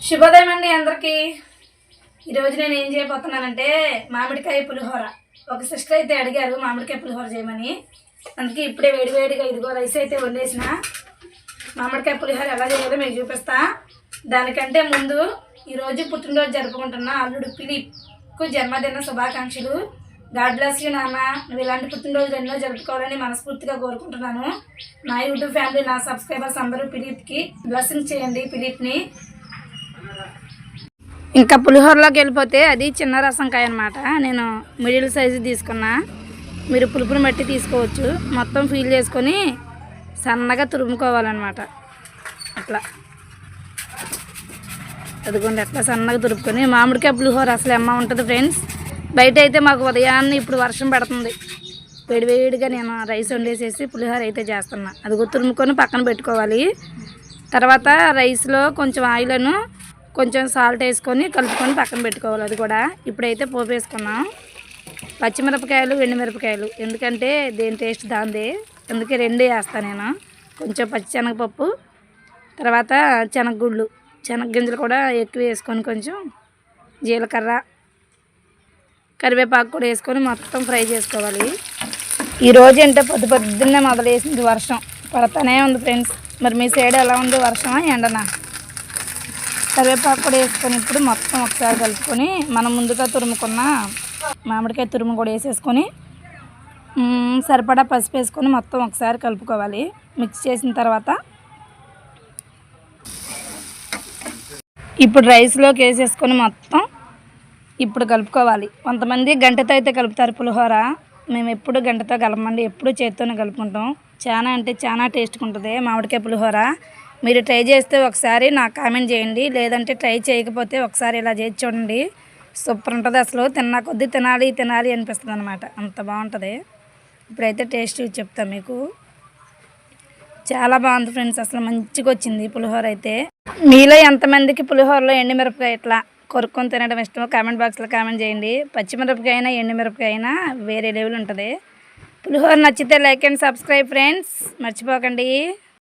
శుభోదయం అండి అందరికీ. ఈరోజు నేను ఏం చేయబోతున్నానంటే మామిడికాయ పులిహోర. ఒక సిస్టర్ అయితే అడిగారు మామిడికాయ పులిహోర చేయమని, అందుకే ఇప్పుడే వేడివేడిగా ఇదిగో రైస్ అయితే వండేసిన. మామిడికాయ పులిహోర ఎలా చేయాలో మీకు చూపిస్తా. దానికంటే ముందు ఈరోజు పుట్టినరోజు జరుపుకుంటున్న అల్లుడు ఫిలిప్కు జన్మదిన శుభాకాంక్షలు. గాడ్ బ్లెస్ యూ నాన్న, నువ్వు ఇలాంటి పుట్టినరోజులు ఎన్నో జరుపుకోవాలని మనస్ఫూర్తిగా కోరుకుంటున్నాను. నా యూట్యూబ్ ఫ్యామిలీ, నా సబ్స్క్రైబర్స్ అందరూ ఫిలిప్కి బ్లెస్సింగ్ చేయండి. ఫిలిప్ని ఇంకా పులిహోరలోకి వెళ్ళిపోతే అది చిన్న రసంకాయ అనమాట. నేను మిడిల్ సైజు తీసుకున్నా, మీరు పులుపుని బట్టి తీసుకోవచ్చు. మొత్తం ఫీల్ చేసుకొని సన్నగా తురుముకోవాలన్నమాట. అట్లా అదిగోండి, అట్లా సన్నగా తురుపుకొని మామిడికాయ పులిహోర అసలు ఎమ్మ ఉంటుంది ఫ్రెండ్స్. బయట అయితే మాకు ఉదయాన్నే ఇప్పుడు వర్షం పడుతుంది, వేడివేడిగా నేను రైస్ వండేసేసి పులిహోర అయితే చేస్తున్నా. అది తురుముకొని పక్కన పెట్టుకోవాలి. తర్వాత రైస్లో కొంచెం ఆయిల్ను కొంచెం సాల్ట్ వేసుకొని కలుపుకొని పక్కన పెట్టుకోవాలి. అది కూడా ఇప్పుడైతే పోపు వేసుకున్నాం. పచ్చిమిరపకాయలు, ఎండుమిరపకాయలు, ఎందుకంటే దేని టేస్ట్ దాందే, అందుకే రెండే వేస్తాను నేను. కొంచెం పచ్చిశనగపప్పు, తర్వాత శనగగుళ్ళు, శనగగింజలు కూడా ఎక్కువ వేసుకొని, కొంచెం జీలకర్ర, కరివేపాకు కూడా వేసుకొని మొత్తం ఫ్రై చేసుకోవాలి. ఈరోజు అంటే పొద్దున్నే మొదలేసింది వర్షం, పడతానే ఉంది ఫ్రెండ్స్. మరి మీ సైడ్ ఎలా ఉంది, వర్షమా ఎండనా? కరివేపాకు కూడా వేసుకొని ఇప్పుడు మొత్తం ఒకసారి కలుపుకొని మనం ముందుగా తురుముకున్న మామిడికాయ తురుము కూడా వేసేసుకొని సరిపడా పసుపు వేసుకొని మొత్తం ఒకసారి కలుపుకోవాలి. మిక్స్ చేసిన తర్వాత ఇప్పుడు రైస్లోకి వేసేసుకొని మొత్తం ఇప్పుడు కలుపుకోవాలి. కొంతమంది గంటతో అయితే కలుపుతారు పులిహోర, మేము ఎప్పుడు గంటతో కలపమండి, ఎప్పుడు చేత్తోనే కలుపుకుంటాం. చాలా అంటే చాలా టేస్ట్గా ఉంటుంది మామిడికాయ పులిహోర. మీరు ట్రై చేస్తే ఒకసారి నాకు కామెంట్ చేయండి, లేదంటే ట్రై చేయకపోతే ఒకసారి ఇలా చేసి చూడండి. సూపర్ ఉంటుంది అసలు. తిన్నా కొద్దీ తినాలి తినాలి అనిపిస్తుంది అనమాట, అంత బాగుంటుంది. ఇప్పుడైతే టేస్ట్ చెప్తాను మీకు. చాలా బాగుంది ఫ్రెండ్స్, అసలు మంచిగా వచ్చింది పులిహోర అయితే. మీలో ఎంతమందికి పులిహోరలో ఎండుమిరపకాయ ఇట్లా కొరుక్కొని తినడం ఇష్టమో కామెంట్ బాక్స్లో కామెంట్ చేయండి. పచ్చిమిరపకాయ అయినా ఎండుమిరపకాయ అయినా వేరే లెవెల్ ఉంటుంది. పులిహోర నచ్చితే లైక్ అండ్ సబ్స్క్రైబ్ ఫ్రెండ్స్, మర్చిపోకండి.